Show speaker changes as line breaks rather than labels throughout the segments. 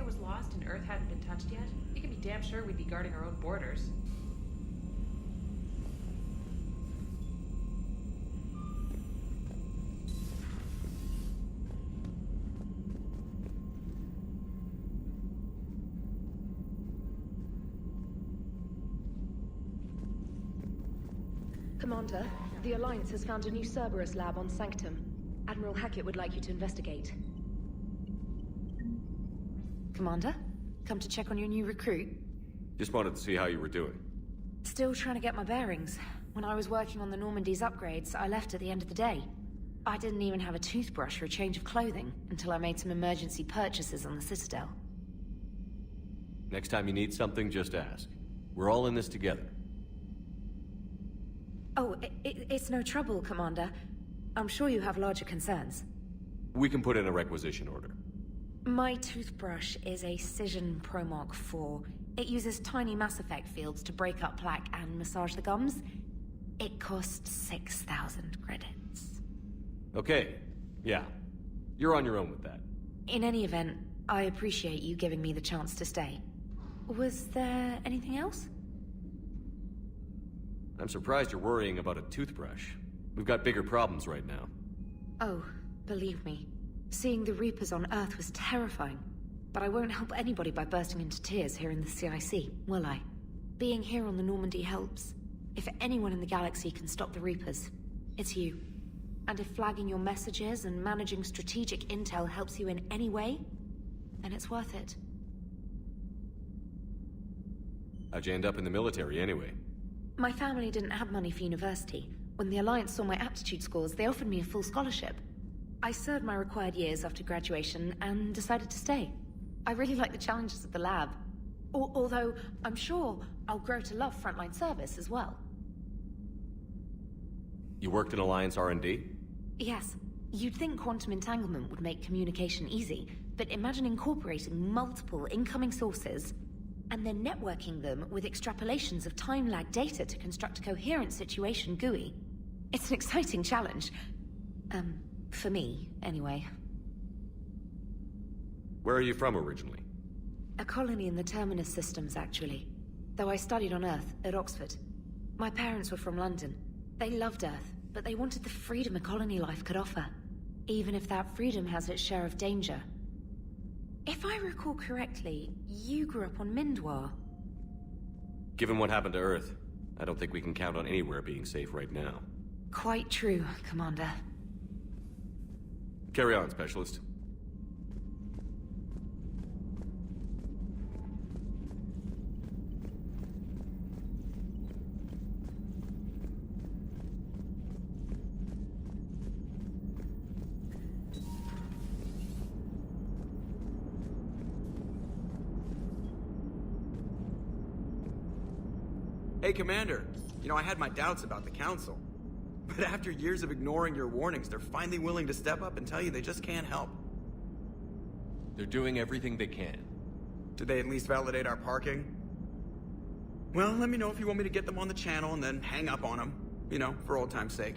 Was lost and Earth hadn't been touched yet, you can be damn sure we'd be guarding our own borders.
Commander, the Alliance has found a new Cerberus lab on Sanctum. Admiral Hackett would like you to investigate. Commander, come to check on your new recruit.
Just wanted to see how you were doing.
Still trying to get my bearings. When I was working on the Normandy's upgrades, I left at the end of the day. I didn't even have a toothbrush or a change of clothing until I made some emergency purchases on the Citadel.
Next time you need something, just ask. We're all in this together.
Oh, it's no trouble, Commander. I'm sure you have larger concerns.
We can put in a requisition order.
My toothbrush is a Cision Pro Mark IV. It uses tiny Mass Effect fields to break up plaque and massage the gums. It costs 6,000 credits.
Okay, yeah. You're on your own with that.
In any event, I appreciate you giving me the chance to stay. Was there anything else?
I'm surprised you're worrying about a toothbrush. We've got bigger problems right now.
Oh, believe me. Seeing the Reapers on Earth was terrifying. But I won't help anybody by bursting into tears here in the CIC, will I? Being here on the Normandy helps. If anyone in the galaxy can stop the Reapers, it's you. And if flagging your messages and managing strategic intel helps you in any way, then it's worth it.
How'd you end up in the military anyway?
My family didn't have money for university. When the Alliance saw my aptitude scores, they offered me a full scholarship. I served my required years after graduation and decided to stay. I really like the challenges of the lab. Although, I'm sure I'll grow to love frontline service as well.
You worked in Alliance R&D?
Yes. You'd think quantum entanglement would make communication easy, but imagine incorporating multiple incoming sources and then networking them with extrapolations of time-lag data to construct a coherent situation GUI. It's an exciting challenge. For me, anyway.
Where are you from originally?
A colony in the Terminus systems, actually. Though I studied on Earth, at Oxford. My parents were from London. They loved Earth, but they wanted the freedom a colony life could offer. Even if that freedom has its share of danger. If I recall correctly, you grew up on Mindwar.
Given what happened to Earth, I don't think we can count on anywhere being safe right now.
Quite true, Commander.
Carry on, Specialist.
Hey, Commander. You know, I had my doubts about the Council. But after years of ignoring your warnings, they're finally willing to step up and tell you they just can't help.
They're doing everything they can.
Did they at least validate our parking? Well, let me know if you want me to get them on the channel and then hang up on them. You know, for old time's sake.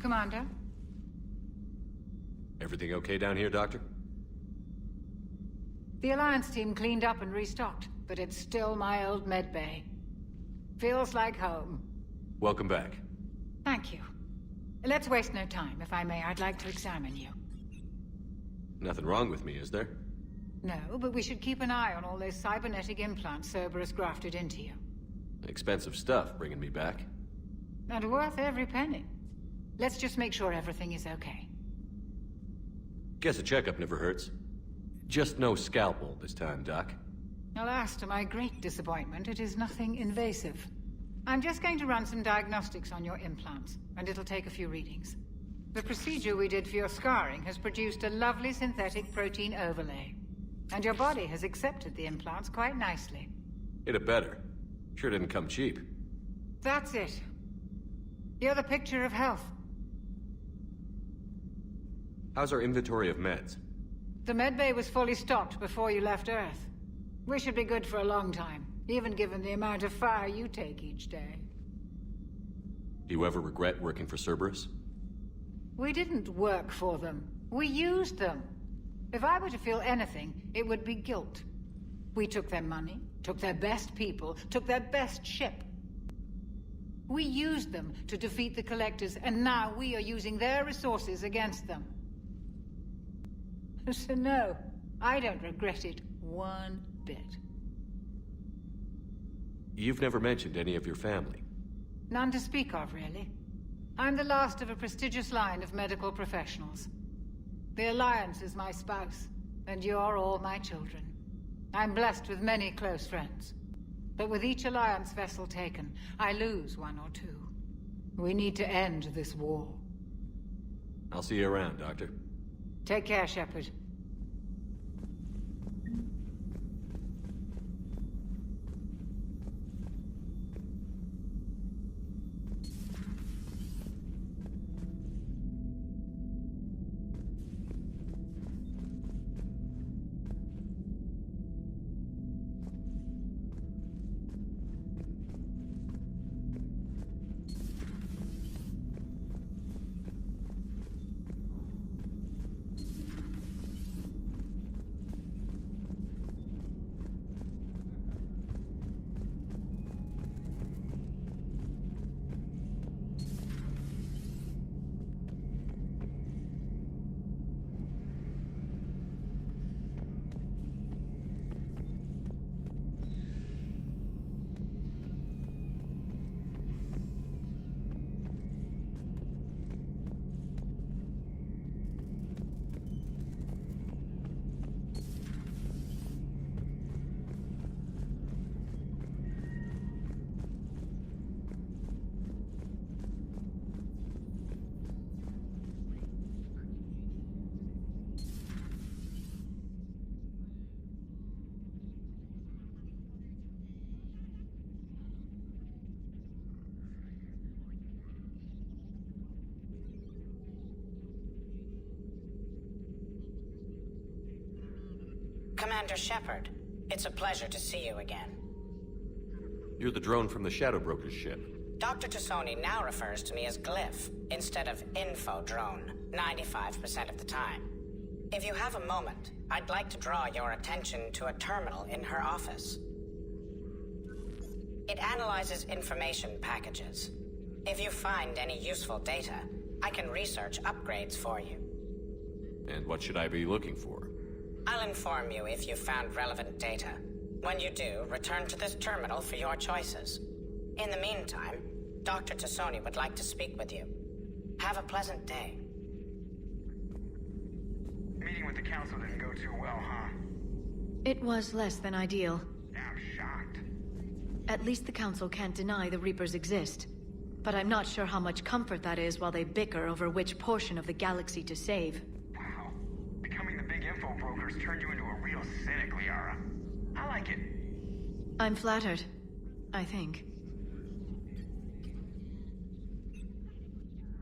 Commander?
Everything okay down here, Doctor?
The Alliance team cleaned up and restocked, but it's still my old medbay. Feels like home.
Welcome back.
Thank you. Let's waste no time. If I may, I'd like to examine you.
Nothing wrong with me, is there?
No, but we should keep an eye on all those cybernetic implants Cerberus grafted into you.
Expensive stuff bringing me back.
And worth every penny. Let's just make sure everything is okay.
Guess a checkup never hurts. Just no scalpel this time, Doc.
Alas, to my great disappointment, it is nothing invasive. I'm just going to run some diagnostics on your implants, and it'll take a few readings. The procedure we did for your scarring has produced a lovely synthetic protein overlay. And your body has accepted the implants quite nicely.
It had better. Sure didn't come cheap.
That's it. You're the picture of health.
How's our inventory of meds?
The medbay was fully stocked before you left Earth. We should be good for a long time, even given the amount of fire you take each day.
Do you ever regret working for Cerberus?
We didn't work for them. We used them. If I were to feel anything, it would be guilt. We took their money, took their best people, took their best ship. We used them to defeat the Collectors, and now we are using their resources against them. So no, I don't regret it one bit.
You've never mentioned any of your family.
None to speak of, really. I'm the last of a prestigious line of medical professionals. The Alliance is my spouse, and you're all my children. I'm blessed with many close friends. But with each Alliance vessel taken, I lose one or two. We need to end this war.
I'll see you around, Doctor.
Take care, Shepard.
Commander Shepard, it's a pleasure to see you again.
You're the drone from the Shadow Broker's ship.
Dr. Tassoni now refers to me as Glyph, instead of Info Drone, 95% of the time. If you have a moment, I'd like to draw your attention to a terminal in her office. It analyzes information packages. If you find any useful data, I can research upgrades for you.
And what should I be looking for?
I'll inform you if you found relevant data. When you do, return to this terminal for your choices. In the meantime, Dr. Tassoni would like to speak with you. Have a pleasant day.
Meeting with the council didn't go too well, huh?
It was less than ideal.
I'm shocked.
At least the council can't deny the Reapers exist. But I'm not sure how much comfort that is while they bicker over which portion of the galaxy to save.
Wow. Becoming the big info brokers turned you into a real cynic, Liara. I like it.
I'm flattered. I think.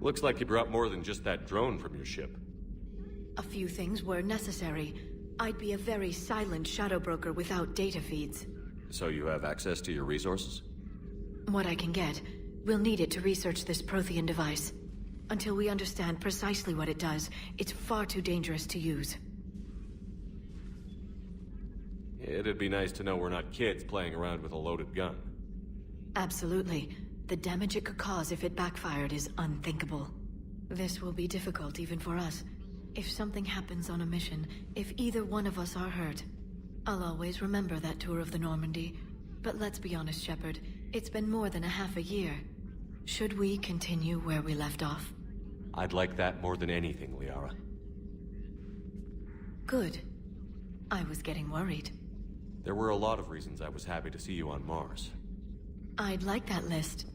Looks like you brought more than just that drone from your ship.
A few things were necessary. I'd be a very silent shadow broker without data feeds.
So you have access to your resources?
What I can get. We'll need it to research this Prothean device. Until we understand precisely what it does, it's far too dangerous to use.
It'd be nice to know we're not kids playing around with a loaded gun.
Absolutely. The damage it could cause if it backfired is unthinkable. This will be difficult even for us. If something happens on a mission, if either one of us are hurt, I'll always remember that tour of the Normandy. But let's be honest, Shepard. It's been more than a half a year. Should we continue where we left off?
I'd like that more than anything, Liara.
Good. I was getting worried.
There were a lot of reasons I was happy to see you on Mars.
I'd like that list.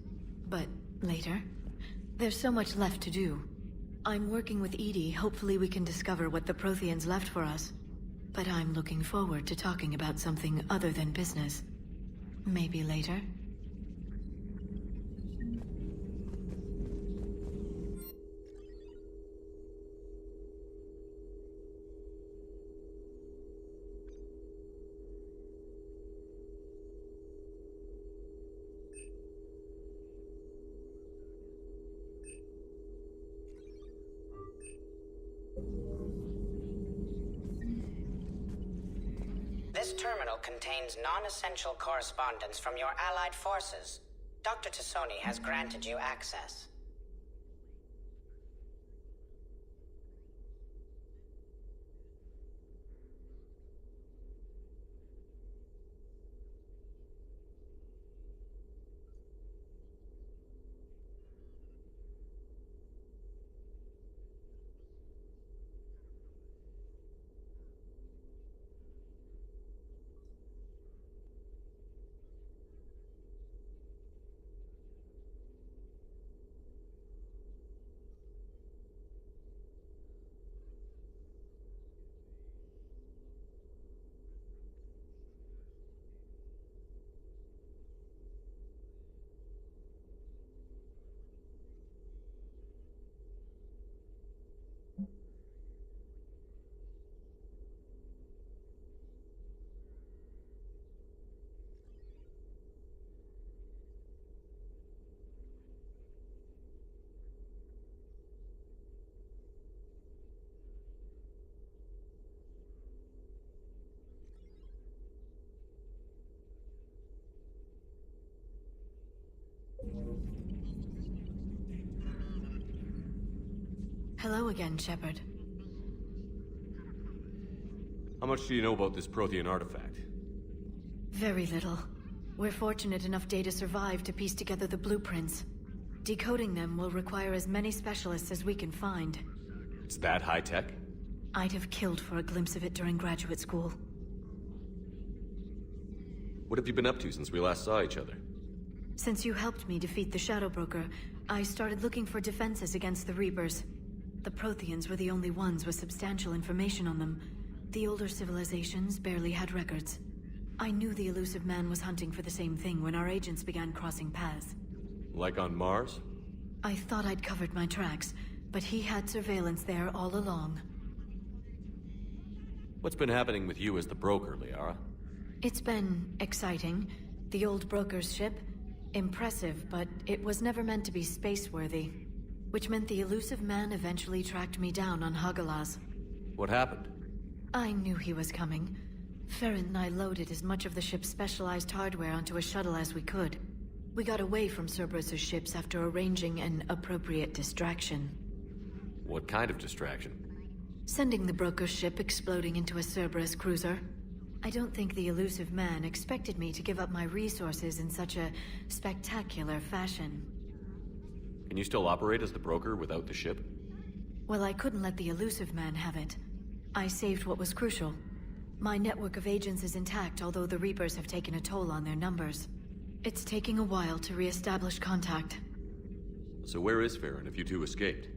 But later? There's so much left to do. I'm working with Edie. Hopefully we can discover what the Protheans left for us. But I'm looking forward to talking about something other than business. Maybe later?
This terminal contains non-essential correspondence from your allied forces. Dr. Tassoni has granted you access.
Hello again, Shepard.
How much do you know about this Prothean artifact?
Very little. We're fortunate enough Data survived to piece together the blueprints. Decoding them will require as many specialists as we can find.
It's that high-tech?
I'd have killed for a glimpse of it during graduate school.
What have you been up to since we last saw each other?
Since you helped me defeat the Shadow Broker, I started looking for defenses against the Reapers. The Protheans were the only ones with substantial information on them. The older civilizations barely had records. I knew the elusive man was hunting for the same thing when our agents began crossing paths.
Like on Mars?
I thought I'd covered my tracks, but he had surveillance there all along.
What's been happening with you as the broker, Liara?
It's been exciting. The old broker's ship? Impressive, but it was never meant to be space-worthy. Which meant the elusive man eventually tracked me down on Hagalaz.
What happened?
I knew he was coming. Farron and I loaded as much of the ship's specialized hardware onto a shuttle as we could. We got away from Cerberus' ships after arranging an appropriate distraction.
What kind of distraction?
Sending the broker's ship exploding into a Cerberus cruiser. I don't think the elusive man expected me to give up my resources in such a spectacular fashion.
Can you still operate as the broker without the ship?
Well, I couldn't let the elusive man have it. I saved what was crucial. My network of agents is intact, although the Reapers have taken a toll on their numbers. It's taking a while to re-establish contact.
So where is Farron if you two escaped?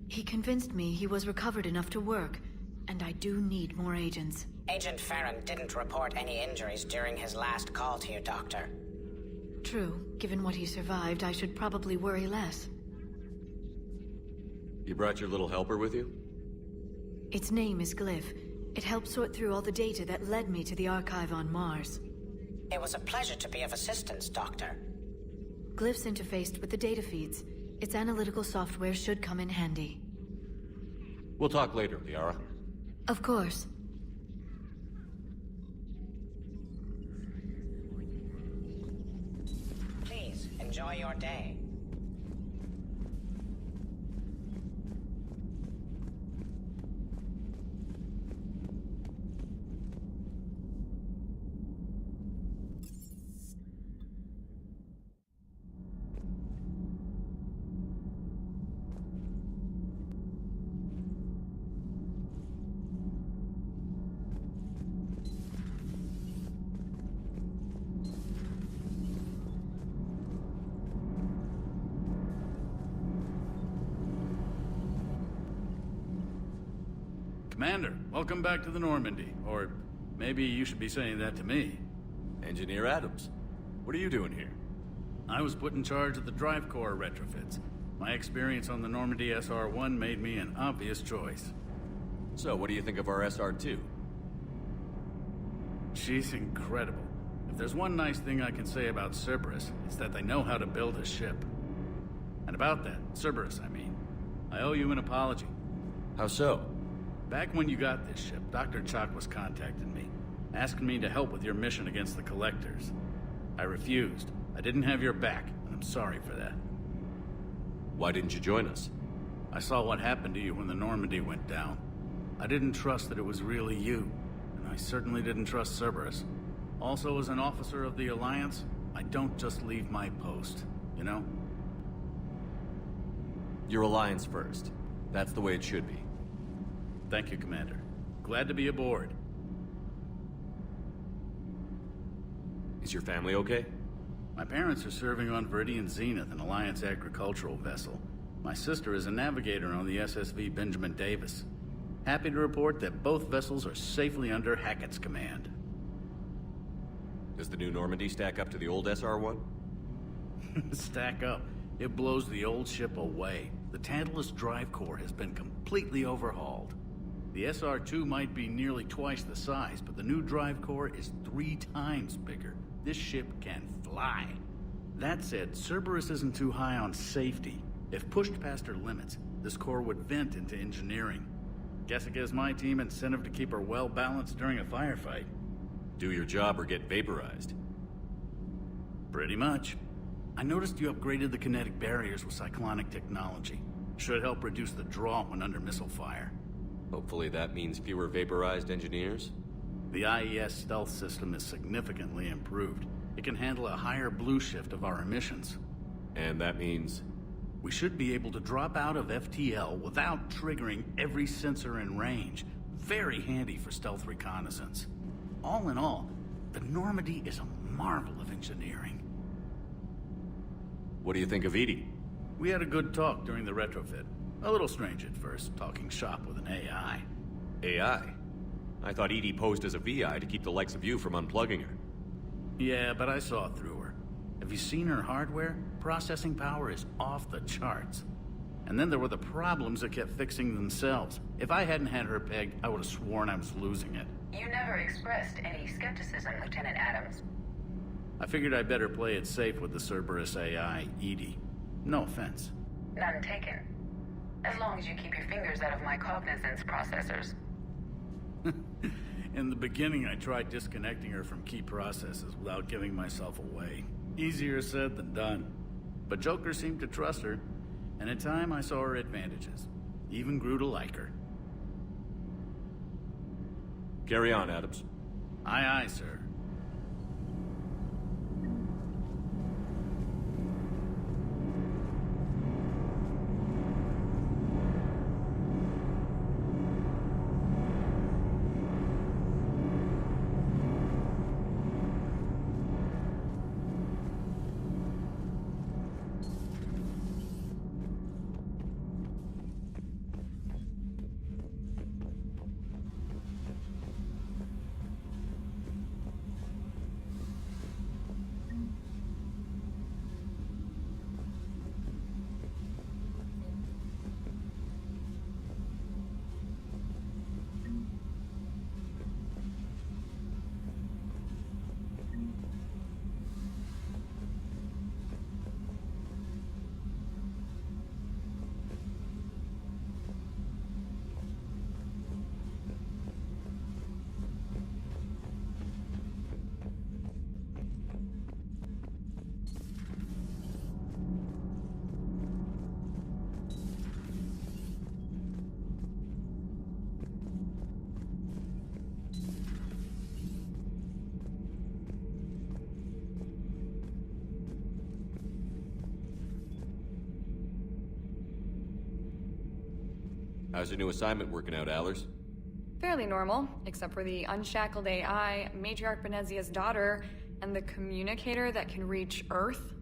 He convinced me he was recovered enough to work, and I do need more agents.
Agent Farron didn't report any injuries during his last call to you, Doctor.
True. Given what he survived, I should probably worry less.
You brought your little helper with you?
Its name is Glyph. It helped sort through all the data that led me to the archive on Mars.
It was a pleasure to be of assistance, Doctor.
Glyph's interfaced with the data feeds. Its analytical software should come in handy.
We'll talk later, Liara.
Of course.
Please, enjoy your day.
Commander, welcome back to the Normandy. Or maybe you should be saying that to me.
Engineer Adams, what are you doing here?
I was put in charge of the drive core retrofits. My experience on the Normandy SR-1 made me an obvious choice.
So, what do you think of our SR-2?
She's incredible. If there's one nice thing I can say about Cerberus, it's that they know how to build a ship. And about that, Cerberus, I mean, I owe you an apology.
How so?
Back when you got this ship, Dr. Chalk was contacting me, asking me to help with your mission against the Collectors. I refused. I didn't have your back, and I'm sorry for that.
Why didn't you join us?
I saw what happened to you when the Normandy went down. I didn't trust that it was really you, and I certainly didn't trust Cerberus. Also, as an officer of the Alliance, I don't just leave my post, you know?
Your Alliance first. That's the way it should be.
Thank you, Commander. Glad to be aboard.
Is your family okay?
My parents are serving on Viridian Zenith, an Alliance agricultural vessel. My sister is a navigator on the SSV Benjamin Davis. Happy to report that both vessels are safely under Hackett's command.
Does the new Normandy stack up to the old SR-1?
Stack up. It blows the old ship away. The Tantalus drive core has been completely overhauled. The SR-2 might be nearly twice the size, but the new drive core is 3 times bigger. This ship can fly. That said, Cerberus isn't too high on safety. If pushed past her limits, this core would vent into engineering. Guess it gives my team incentive to keep her well balanced during a firefight.
Do your job or get vaporized.
Pretty much. I noticed you upgraded the kinetic barriers with cyclonic technology. Should help reduce the draw when under missile fire.
Hopefully that means fewer vaporized engineers?
The IES stealth system is significantly improved. It can handle a higher blue shift of our emissions.
And that means?
We should be able to drop out of FTL without triggering every sensor in range. Very handy for stealth reconnaissance. All in all, the Normandy is a marvel of engineering.
What do you think of Edie?
We had a good talk during the retrofit. A little strange at first, talking shop with an AI.
AI? I thought Edie posed as a VI to keep the likes of you from unplugging her.
Yeah, but I saw through her. Have you seen her hardware? Processing power is off the charts. And then there were the problems that kept fixing themselves. If I hadn't had her pegged, I would have sworn I was losing it.
You never expressed any skepticism, Lieutenant Adams.
I figured I'd better play it safe with the Cerberus AI, Edie. No offense.
None taken. As long as you keep your fingers out of my cognizance processors.
In the beginning, I tried disconnecting her from key processes without giving myself away. Easier said than done. But Joker seemed to trust her, and in time I saw her advantages. Even grew to like her.
Carry on, Adams.
Aye, aye, sir.
How's your new assignment working out, Allers?
Fairly normal, except for the unshackled AI, Matriarch Benezia's daughter, and the communicator that can reach Earth.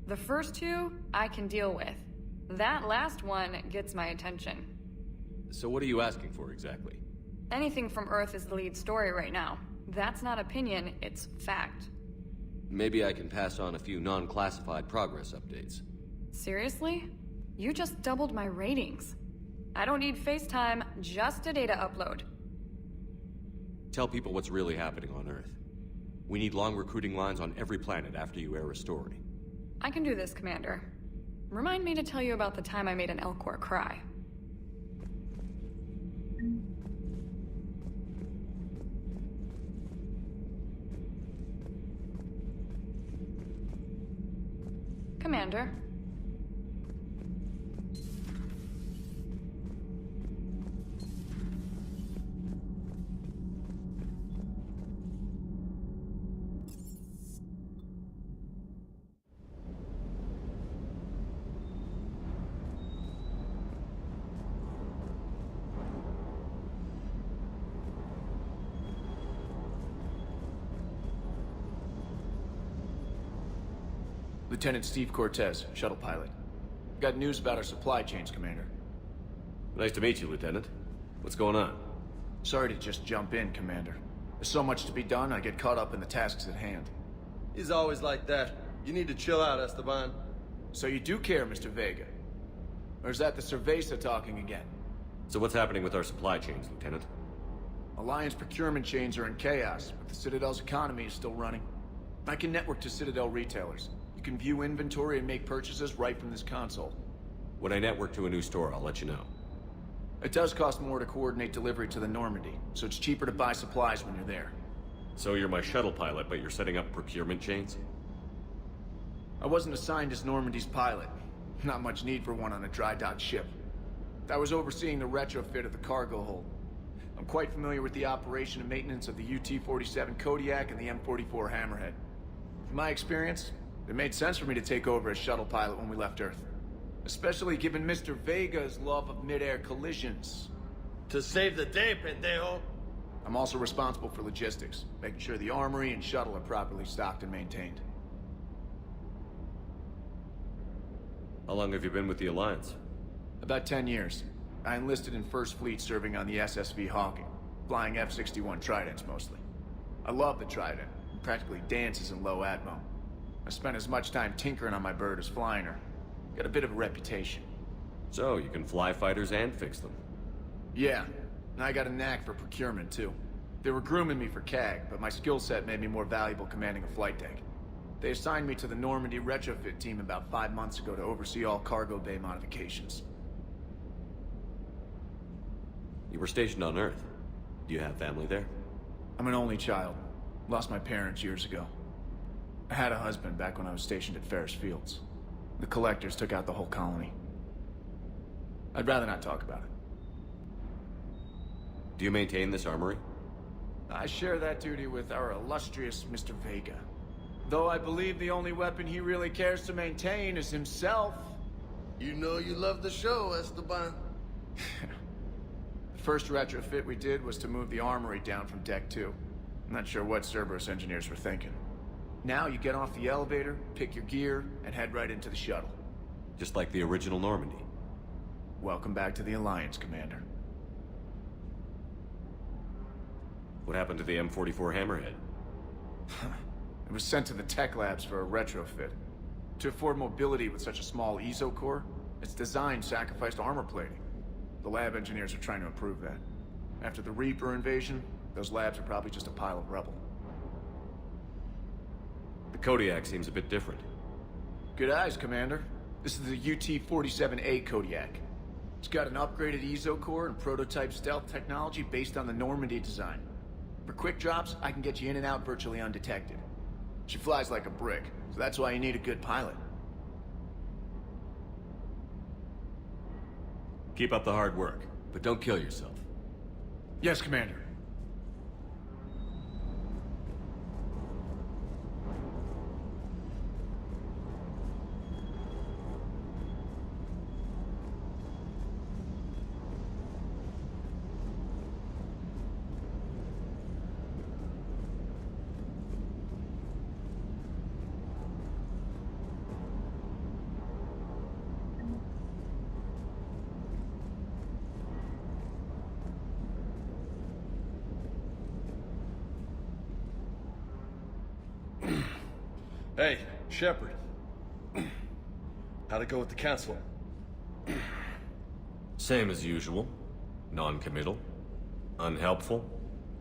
The first two, I can deal with. That last one gets my attention.
So what are you asking for, exactly?
Anything from Earth is the lead story right now. That's not opinion, it's fact.
Maybe I can pass on a few non-classified progress updates.
Seriously? You just doubled my ratings. I don't need FaceTime, just a data upload.
Tell people what's really happening on Earth. We need long recruiting lines on every planet after you air a story.
I can do this, Commander. Remind me to tell you about the time I made an Elcor cry. Commander.
Lieutenant Steve Cortez, shuttle pilot. Got news about our supply chains, Commander.
Nice to meet you, Lieutenant. What's going on?
Sorry to just jump in, Commander. There's so much to be done, I get caught up in the tasks at hand.
He's always like that. You need to chill out, Esteban.
So you do care, Mr. Vega? Or is that the Cerveza talking again?
So what's happening with our supply chains, Lieutenant?
Alliance procurement chains are in chaos, but the Citadel's economy is still running. I can network to Citadel retailers. You can view inventory and make purchases right from this console.
When I network to a new store, I'll let you know.
It does cost more to coordinate delivery to the Normandy, so it's cheaper to buy supplies when you're there.
So you're my shuttle pilot, but you're setting up procurement chains?
I wasn't assigned as Normandy's pilot. Not much need for one on a dry dock ship. I was overseeing the retrofit of the cargo hold. I'm quite familiar with the operation and maintenance of the UT-47 Kodiak and the M44 Hammerhead. From my experience, it made sense for me to take over as shuttle pilot when we left Earth. Especially given Mr. Vega's love of mid-air collisions.
To save the day, pendejo.
I'm also responsible for logistics, making sure the armory and shuttle are properly stocked and maintained.
How long have you been with the Alliance?
About 10 years. I enlisted in First Fleet serving on the SSV Hawking, flying F-61 Tridents mostly. I love the Trident. It practically dances in low atmo. I spent as much time tinkering on my bird as flying her. Got a bit of a reputation.
So, you can fly fighters and fix them?
Yeah, and I got a knack for procurement too. They were grooming me for CAG, but my skill set made me more valuable commanding a flight deck. They assigned me to the Normandy retrofit team about 5 months ago to oversee all cargo bay modifications.
You were stationed on Earth. Do you have family there?
I'm an only child. Lost my parents years ago. I had a husband back when I was stationed at Ferris Fields. The collectors took out the whole colony. I'd rather not talk about it.
Do you maintain this armory?
I share that duty with our illustrious Mr. Vega. Though I believe the only weapon he really cares to maintain is himself.
You know you love the show, Esteban.
The first retrofit we did was to move the armory down from Deck 2. I'm not sure what Cerberus engineers were thinking. Now you get off the elevator, pick your gear, and head right into the shuttle.
Just like the original Normandy.
Welcome back to the Alliance, Commander.
What happened to the M44 Hammerhead?
It was sent to the tech labs for a retrofit. To afford mobility with such a small ESO core, its design sacrificed armor plating. The lab engineers are trying to improve that. After the Reaper invasion, those labs are probably just a pile of rubble.
The Kodiak seems a bit different.
Good eyes, Commander. This is the UT-47A Kodiak. It's got an upgraded ESO core and prototype stealth technology based on the Normandy design. For quick drops, I can get you in and out virtually undetected. She flies like a brick, so that's why you need a good pilot.
Keep up the hard work, but don't kill yourself.
Yes, Commander.
Hey, Shepard. How'd it go with the council?
Same as usual. Non-committal. Unhelpful.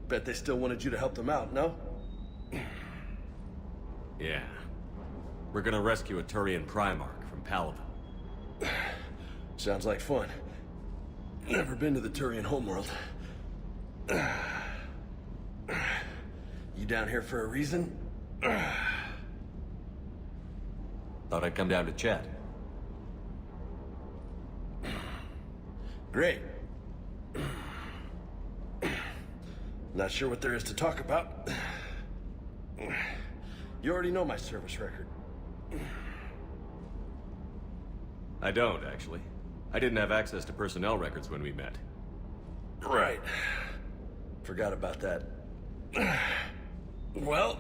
Bet they still wanted you to help them out, no?
Yeah. We're gonna rescue a Turian Primarch from Palaven.
Sounds like fun. Never been to the Turian homeworld. You down here for a reason?
Thought I'd come down to chat.
Great. Not sure what there is to talk about. You already know my service record.
I don't, actually. I didn't have access to personnel records when we met.
Right. Forgot about that. Well...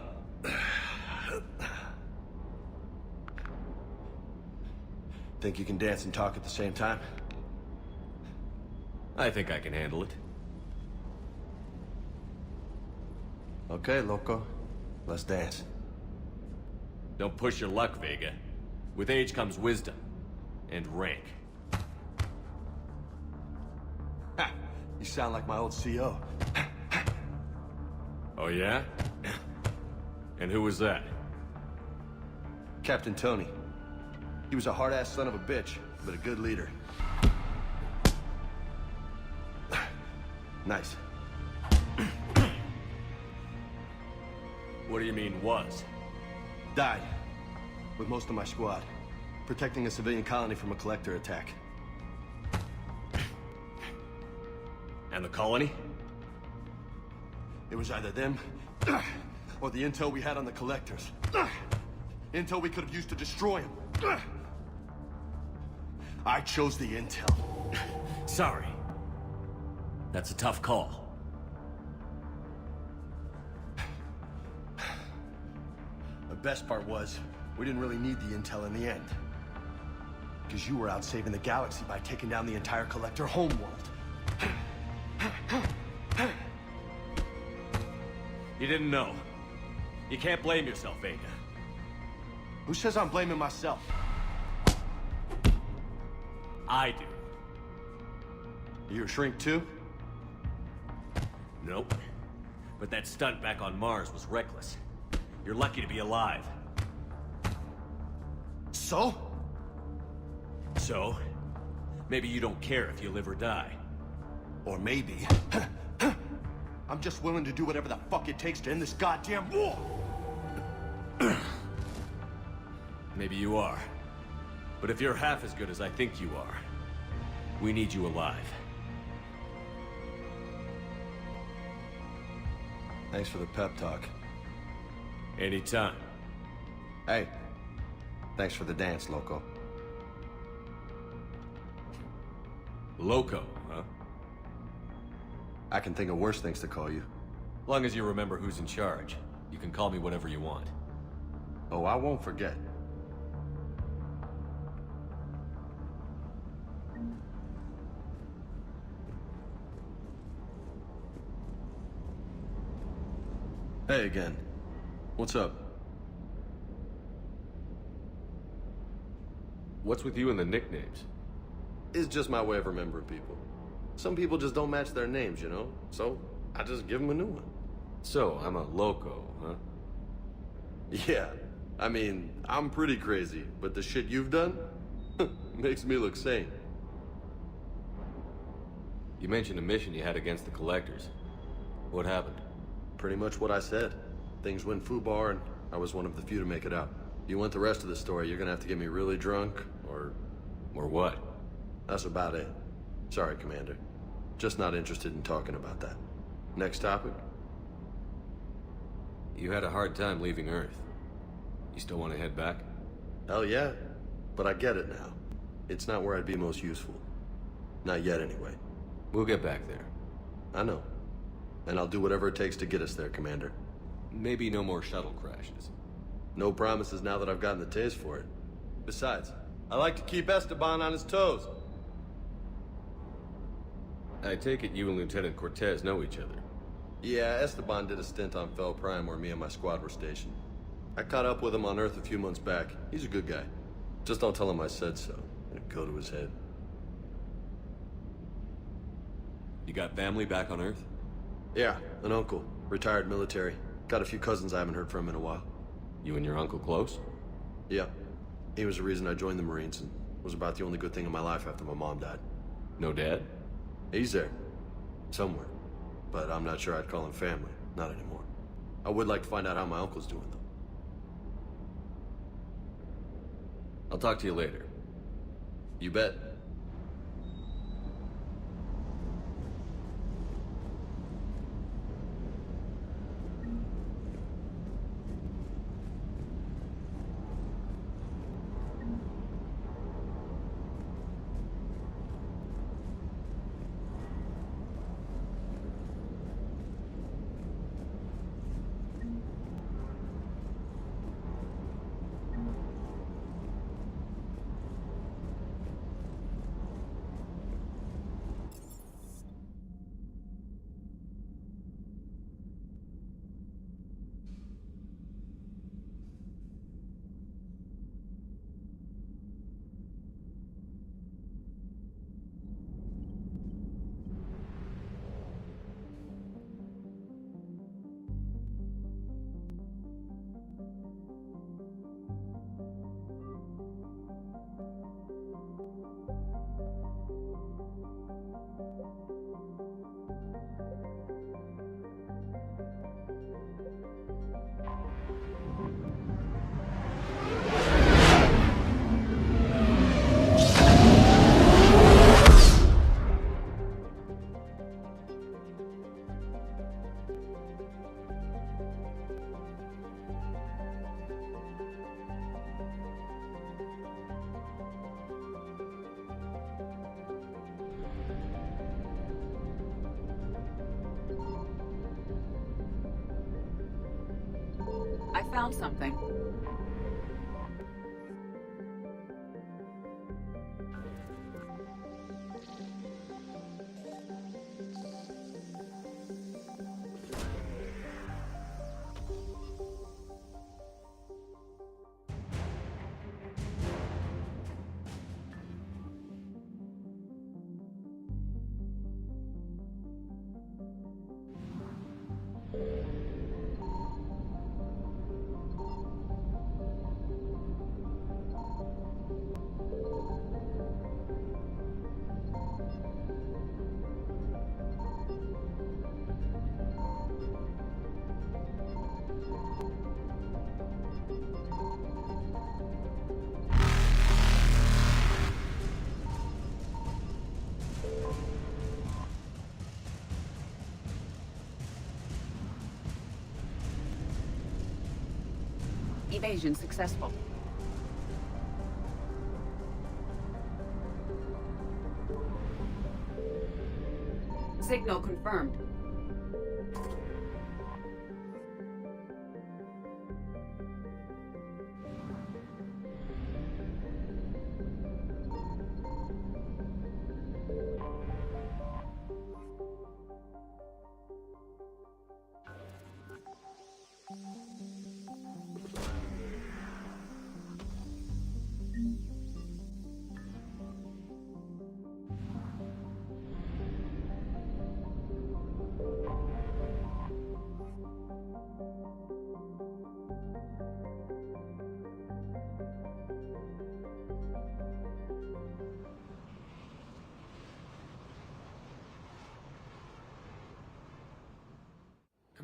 Think you can dance and talk at the same time?
I think I can handle it.
Okay, loco. Let's dance.
Don't push your luck, Vega. With age comes wisdom. And rank.
Ha! You sound like my old CO.
Oh, yeah? And who was that?
Captain Tony. He was a hard-ass son of a bitch, but a good leader. Nice.
What do you mean, was?
Died. With most of my squad. Protecting a civilian colony from a collector attack.
And the colony?
It was either them, or the intel we had on the collectors. Intel we could have used to destroy them. I chose the intel.
Sorry. That's a tough call.
The best part was, we didn't really need the intel in the end. Because you were out saving the galaxy by taking down the entire collector homeworld.
You didn't know. You can't blame yourself, Vega.
Who says I'm blaming myself?
I do.
You a shrink too?
Nope. But that stunt back on Mars was reckless. You're lucky to be alive.
So?
So? Maybe you don't care if you live or die.
Or maybe... I'm just willing to do whatever the fuck it takes to end this goddamn war!
Maybe you are. But if you're half as good as I think you are, we need you alive.
Thanks for the pep talk.
Anytime.
Hey, thanks for the dance, loco.
Loco, huh?
I can think of worse things to call you.
Long as you remember who's in charge, you can call me whatever you want.
Oh, I won't forget. Hey again. What's up?
What's with you and the nicknames?
It's just my way of remembering people. Some people just don't match their names, you know? So, I just give them a new one.
So, I'm a loco, huh?
Yeah. I mean, I'm pretty crazy, but the shit you've done makes me look sane.
You mentioned a mission you had against the Collectors. What happened?
Pretty much what I said. Things went foobar, and I was one of the few to make it out. You want the rest of the story, you're gonna have to get me really drunk, or...
Or what?
That's about it. Sorry, Commander. Just not interested in talking about that. Next topic?
You had a hard time leaving Earth. You still want to head back?
Hell yeah. But I get it now. It's not where I'd be most useful. Not yet, anyway.
We'll get back there.
I know. And I'll do whatever it takes to get us there, Commander.
Maybe no more shuttle crashes.
No promises now that I've gotten the taste for it. Besides, I like to keep Esteban on his toes.
I take it you and Lieutenant Cortez know each other.
Yeah, Esteban did a stint on Fel Prime where me and my squad were stationed. I caught up with him on Earth a few months back. He's a good guy. Just don't tell him I said so. It'll go to his head.
You got family back on Earth?
Yeah, an uncle. Retired military. Got a few cousins I haven't heard from in a while.
You and your uncle close?
Yeah. He was the reason I joined the Marines and was about the only good thing in my life after my mom died.
No dad?
He's there. Somewhere. But I'm not sure I'd call him family. Not anymore. I would like to find out how my uncle's doing, though.
I'll talk to you later.
You bet.
I found something. Evasion successful. Signal confirmed.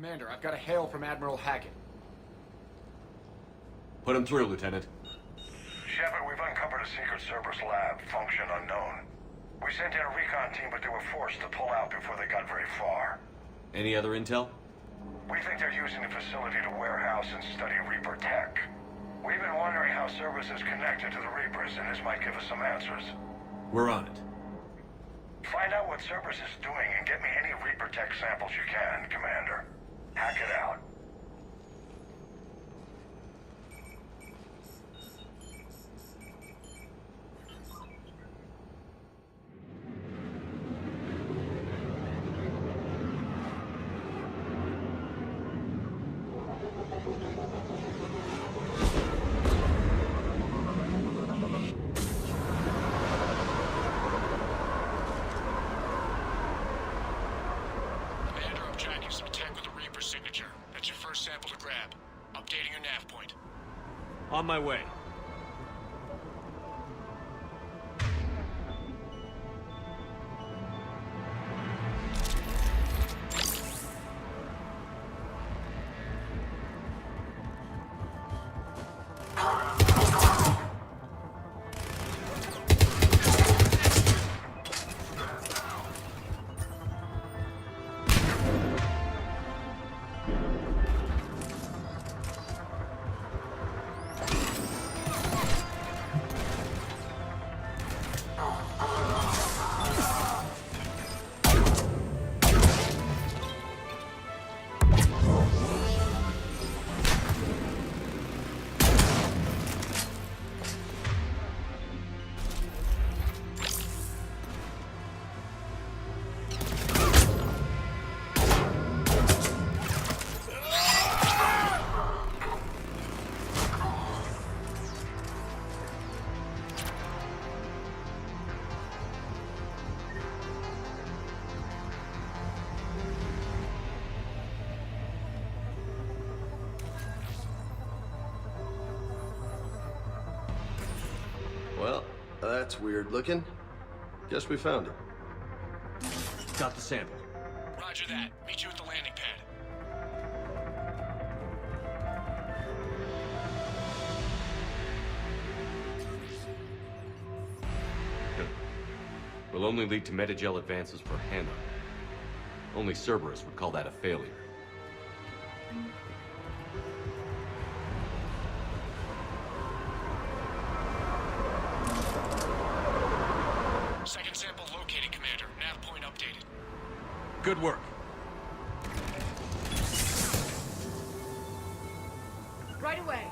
Commander, I've got a hail from Admiral Hackett.
Put him through, Lieutenant.
Shepard, we've uncovered a secret Cerberus lab, function unknown. We sent in a recon team, but they were forced to pull out before they got very far.
Any other intel?
We think they're using the facility to warehouse and study Reaper tech. We've been wondering how Cerberus is connected to the Reapers, and this might give us some answers.
We're on it.
Find out what Cerberus is doing and get me any Reaper tech samples you can, Commander. Hack it out.
tracking some tech with a Reaper signature. That's your first sample to grab. Updating your nav point.
On my way.
Well, that's weird looking. Guess we found it.
Got the sample.
Roger that. Meet you at the landing pad.
Will only lead to metagel advances for Hannah. Only Cerberus would call that a failure.
Second sample located, Commander. Nav point updated.
Good work.
Right away.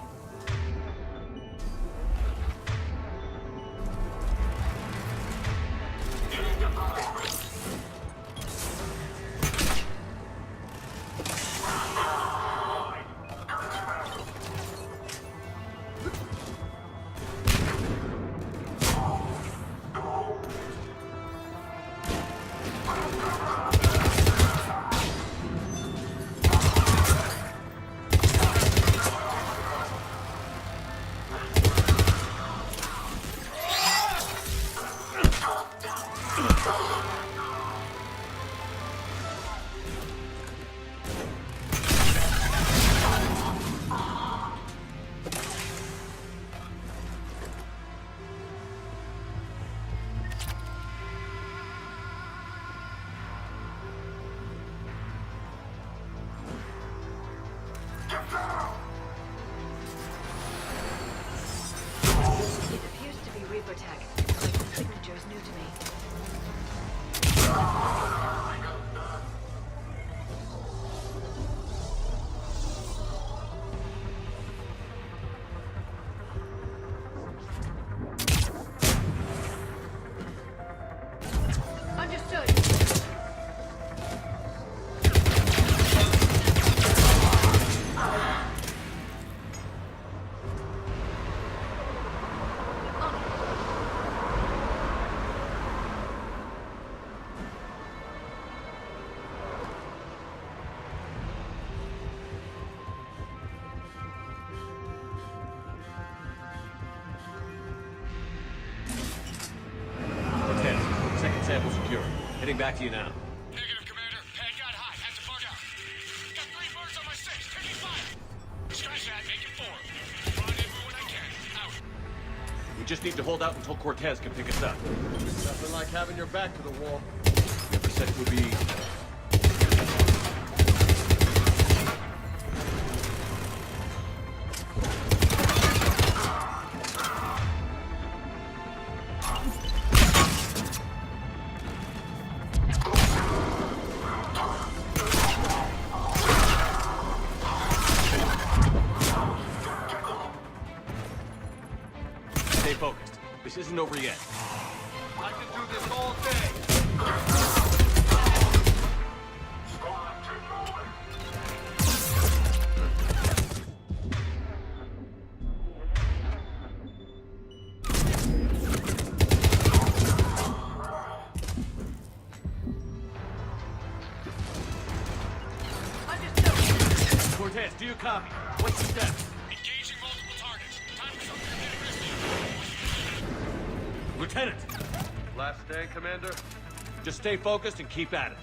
Sample secure. Heading back to you now.
Negative, Commander. Head got high. Had to bug out. Got 3 birds on my 6. Taking fire. Scratch that. Make it 4. Rendezvous when I can. Out.
We just need to hold out until Cortez can pick us up.
Nothing like having your back to the wall.
Never said it would be... Stay focused. This isn't over yet.
I can do this all day.
copy. What's the step?
Engaging multiple targets. Time for something a bit risky.
Lieutenant!
Last day, Commander?
Just stay focused and keep at it.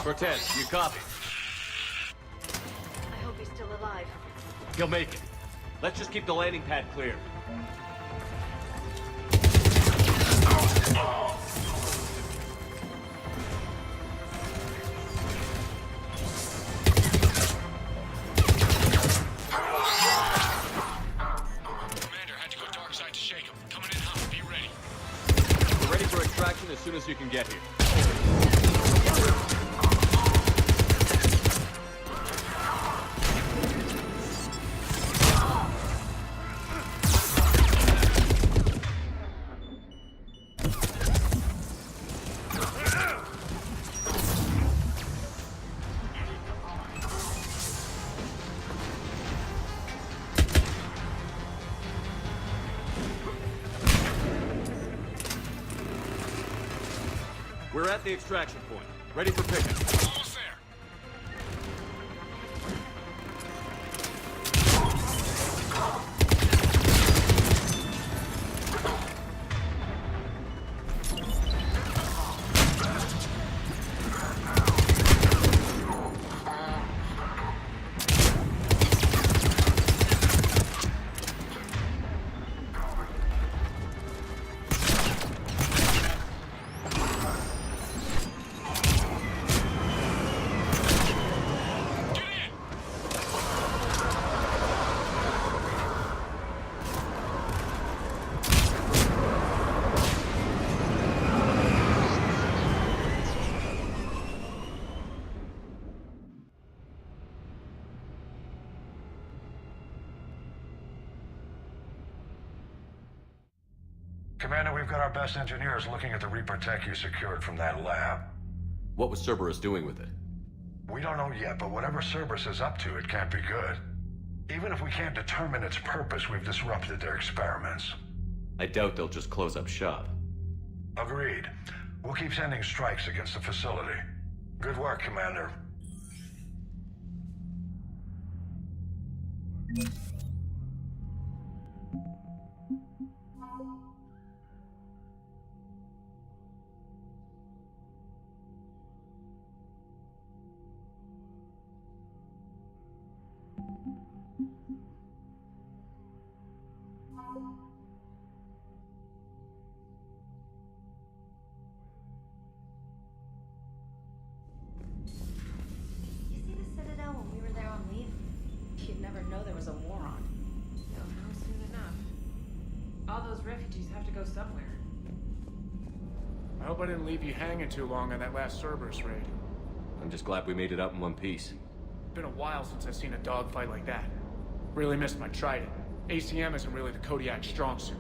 Cortez, you copy?
I hope he's still alive.
He'll make it. Let's just keep the landing pad clear.
Commander, had to go dark side to shake him. Coming in hot. Be ready.
We're ready for extraction as soon as you can get here. We're at the extraction point. Ready for pickup.
Almost there.
Commander, we've got our best engineers looking at the Reaper tech you secured from that lab.
What was Cerberus doing with it?
We don't know yet, but whatever Cerberus is up to, it can't be good. Even if we can't determine its purpose, we've disrupted their experiments.
I doubt they'll just close up shop.
Agreed. We'll keep sending strikes against the facility. Good work, Commander.
You see the Citadel when we were there on leave? You'd never know there was a war on. You'll know soon enough. All those refugees have to go somewhere.
I hope I didn't leave you hanging too long on that last Cerberus raid.
I'm just glad we made it out in one piece.
Been a while since I've seen a dogfight like that. Really missed my trident. ACM isn't really the Kodiak strong suit.